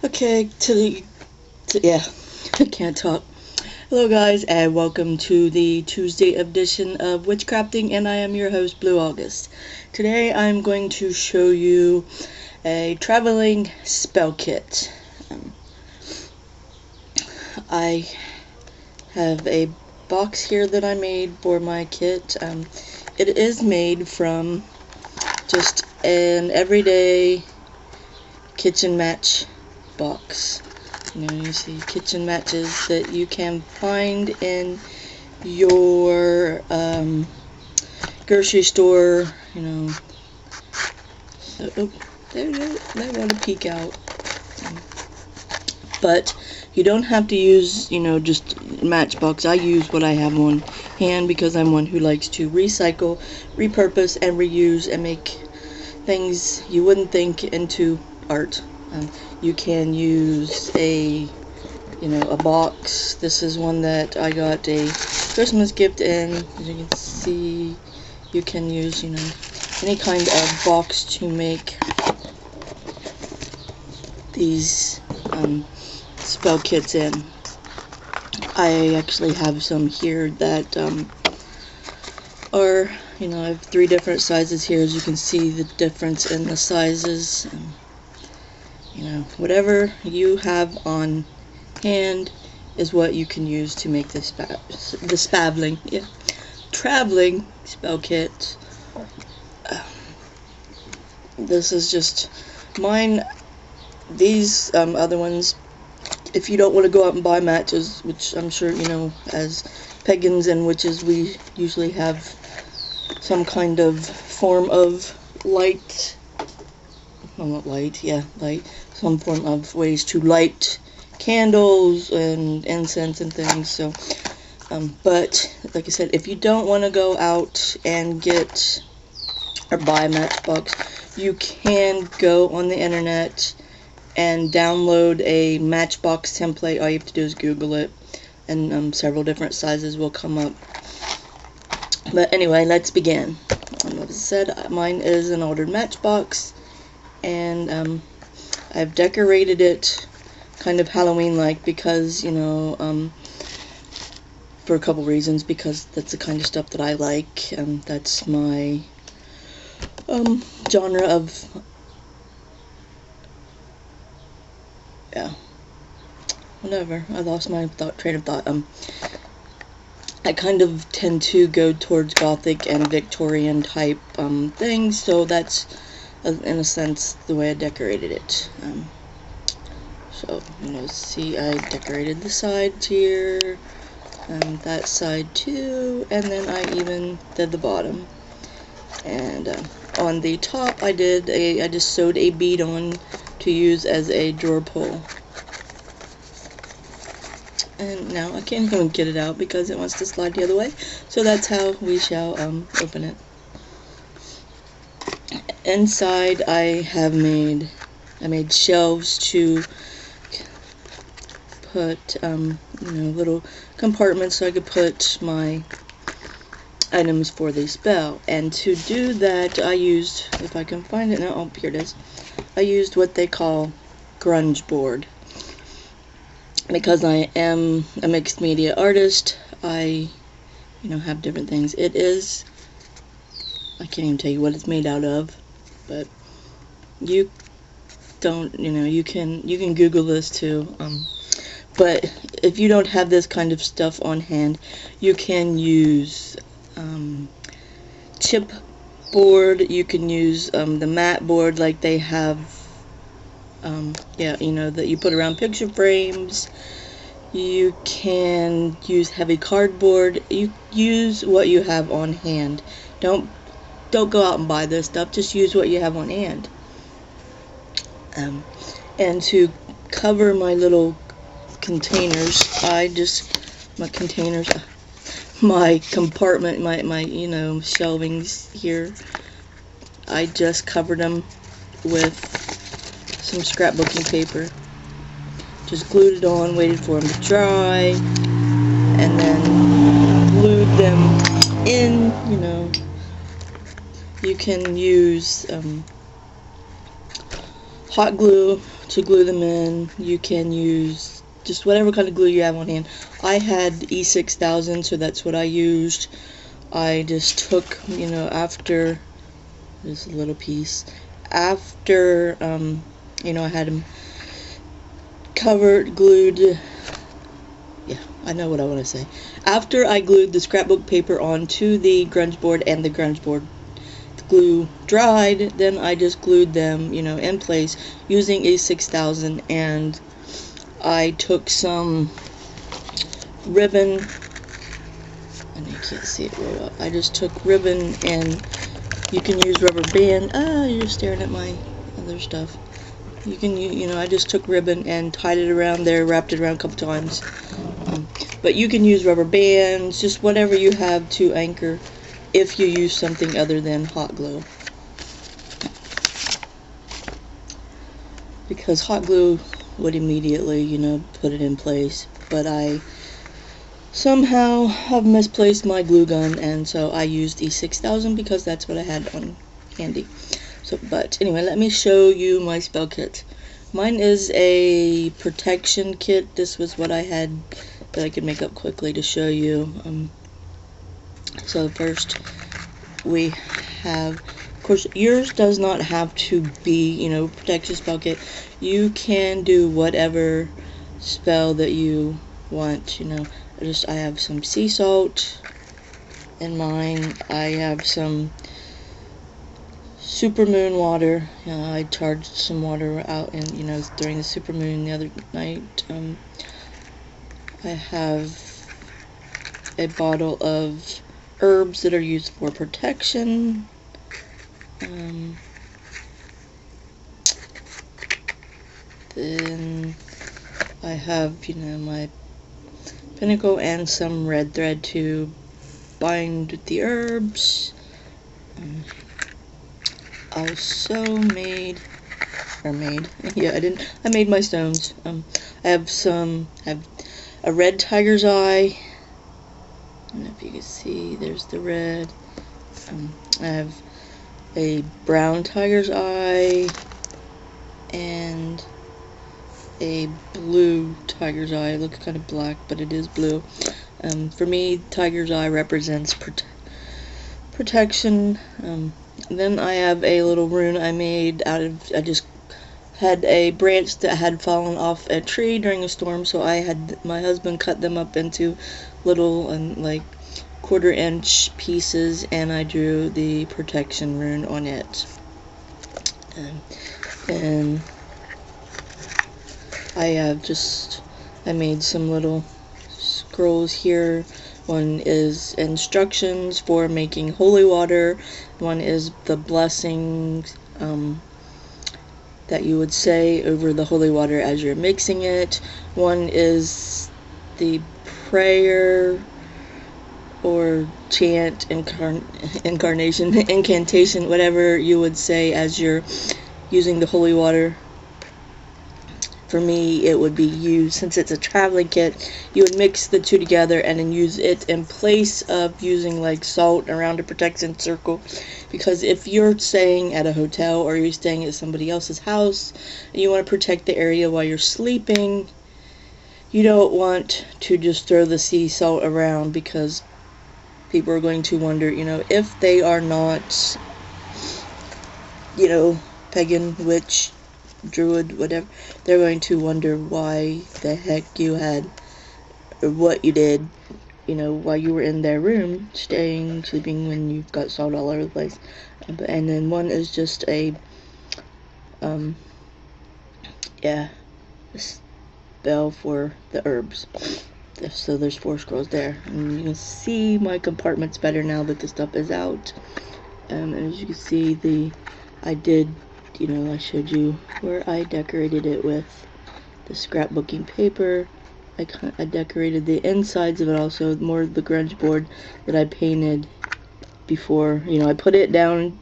Okay, yeah, I can't talk. Hello guys, and welcome to the Tuesday edition of Witchcrafting, and I am your host, Blue August. Today I'm going to show you a traveling spell kit. I have a box here that I made for my kit. It is made from just an everyday kitchen match box. You see kitchen matches that you can find in your grocery store. So, there you go. They want to peek out. But you don't have to use, just Matchbox. I use what I have on hand because I'm one who likes to recycle, repurpose, and reuse and make things you wouldn't think into art. You can use a box. This is one that I got a Christmas gift in. As you can see, you can use any kind of box to make these spell kits in. I actually have some here that are, I have 3 different sizes here. As you can see, the difference in the sizes. Whatever you have on hand is what you can use to make this traveling spell kit. This is just mine. These other ones, if you don't want to go out and buy matches, which I'm sure as pagans and witches we usually have some kind of form of light. Well, not light, yeah, light. Some form of ways to light candles and incense and things. So, but like I said, if you don't want to go out and get or buy a Matchbox, you can go on the internet and download a Matchbox template. All you have to do is Google it, and several different sizes will come up. But anyway, let's begin. As I said, mine is an ordered Matchbox, and I've decorated it kind of Halloween-like because, for a couple reasons. Because that's the kind of stuff that I like, and that's my genre of, whatever. I lost my train of thought. I kind of tend to go towards Gothic and Victorian type things, so that's in a sense the way I decorated it. So see, I decorated the sides here, and that side too, and then I even did the bottom. And on the top, I just sewed a bead on to use as a drawer pull. And now I can't even get it out because it wants to slide the other way. So that's how we shall open it. Inside, I made shelves to put little compartments so I could put my items for the spell. And to do that, I used, if I can find it now, oh, here it is. I used what they call grunge board. Because I am a mixed media artist, I have different things. It is, I can't even tell you what it's made out of, but you don't, you can Google this too. But if you don't have this kind of stuff on hand, you can use chipboard. You can use the mat board like they have. That you put around picture frames. You can use heavy cardboard. You use what you have on hand. Don't go out and buy this stuff. Just use what you have on hand. And to cover my little containers, my compartment, my shelvings here, I just covered them with some scrapbooking paper. Just glued it on, waited for them to dry, and then glued them in. You can use hot glue to glue them in. You can use just whatever kind of glue you have on hand. I had E6000, so that's what I used. I just took, you know, after this little piece, after you know, I had them covered, glued. Yeah, I know what I want to say. After I glued the scrapbook paper onto the grunge board and the grunge board glue dried, then I just glued them, you know, in place using E6000, and I took some ribbon, and you can't see it real well. I just took ribbon, and you can use rubber band. Ah, you're staring at my other stuff. You can, you know, I just took ribbon and tied it around there, wrapped it around a couple times. But you can use rubber bands, just whatever you have to anchor, if you use something other than hot glue. Because hot glue would immediately, you know, put it in place. But I somehow have misplaced my glue gun, and so I used E6000 because that's what I had on handy. So, but anyway, let me show you my spell kit. Mine is a protection kit. This was what I had that I could make up quickly to show you. So first we have, of course, yours does not have to be, you know, protection spell kit. You can do whatever spell that you want, you know. I have some sea salt in mine. I have some supermoon water. I charged some water out, and you know, during the supermoon the other night. I have a bottle of herbs that are used for protection. Then I have, you know, my pinnacle and some red thread to bind the herbs. Also made, yeah, I made my stones. I have a red tiger's eye. I don't know if you can see, there's the red. I have a brown tiger's eye and a blue tiger's eye. It looks kind of black, but it is blue. For me, tiger's eye represents protection. Then I have a little rune I made out of, I just had a branch that had fallen off a tree during a storm, so I had my husband cut them up into little like 1/4 inch pieces, and I drew the protection rune on it. And I made some little scrolls here. One is instructions for making holy water. One is the blessings that you would say over the holy water as you're mixing it. One is the prayer or chant, incantation, whatever you would say as you're using the holy water. For me, it would be used, since it's a traveling kit, you would mix the two together and then use it in place of using like salt around a protection circle. Because if you're staying at a hotel or you're staying at somebody else's house and you want to protect the area while you're sleeping, you don't want to just throw the sea salt around, because people are going to wonder, you know, if they are not, you know, pagan, witch, druid, whatever, they're going to wonder why the heck you had, or what you did, you know, while you were in their room, sleeping, when you've got salt all over the place. And then one is just a, yeah, a spell for the herbs. So there's 4 scrolls there, and you can see my compartments better now that the stuff is out. And as you can see, I did, you know, I showed you where I decorated it with the scrapbooking paper. I decorated the insides of it also, more of the grunge board that I painted before. You know, I put it down,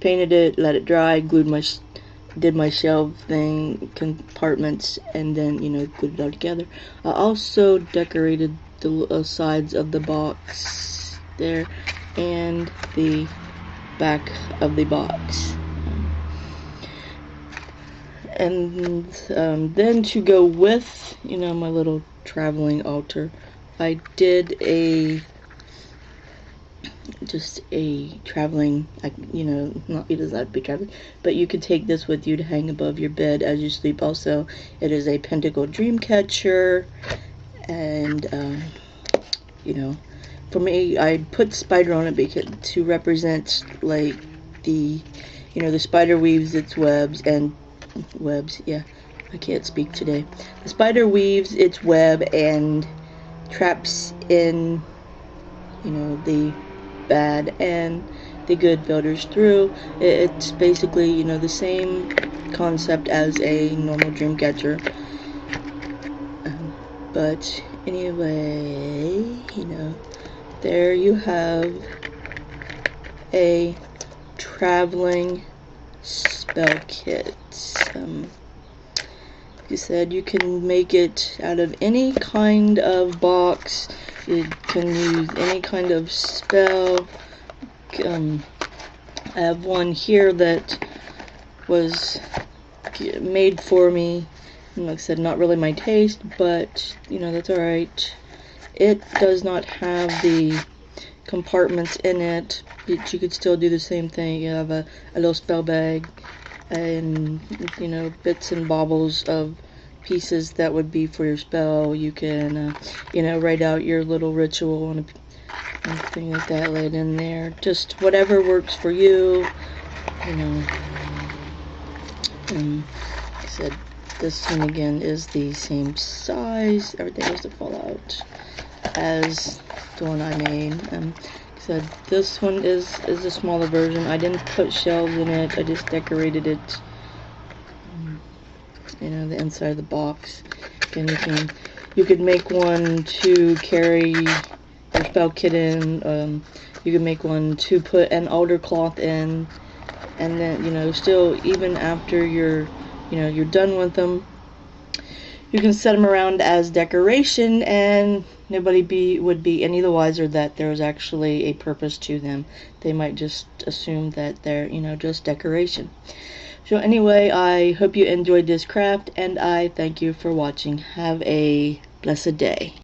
painted it, let it dry, did my shelf thing, compartments, and then, you know, glued it all together. I also decorated the sides of the box there and the back of the box. And then to go with, you know, my little traveling altar, I did just a traveling, you know, not because I'd be traveling, but you could take this with you to hang above your bed as you sleep. Also, it is a pentacle dream catcher, and you know, for me, I put spider on it because to represent like the, you know, the spider weaves its webs and webs. Yeah, I can't speak today. The spider weaves its web and traps in, you know, the bad and the good filters through. It's basically, you know, the same concept as a normal dream catcher. But anyway, you know, there you have a traveling spell kit. Like I said, you can make it out of any kind of box. You can use any kind of spell. I have one here that was made for me. And like I said, not really my taste, but you know, that's alright. It does not have the compartments in it, but you could still do the same thing. You have a little spell bag and, you know, bits and baubles of pieces that would be for your spell. You can, you know, write out your little ritual and anything like that laid in there. Just whatever works for you, you know. Like I said, this one again is the same size. Everything has to fall out as the one I made. Like I said, this one is a smaller version. I didn't put shelves in it. I just decorated it. You know, the inside of the box. And you could make one to carry your spell kit in. You could make one to put an altar cloth in, and then, you know, still, even after you're done with them, you can set them around as decoration, and nobody would be any the wiser that there was actually a purpose to them. They might just assume that they're, you know, just decoration. So anyway, I hope you enjoyed this craft, and I thank you for watching. Have a blessed day.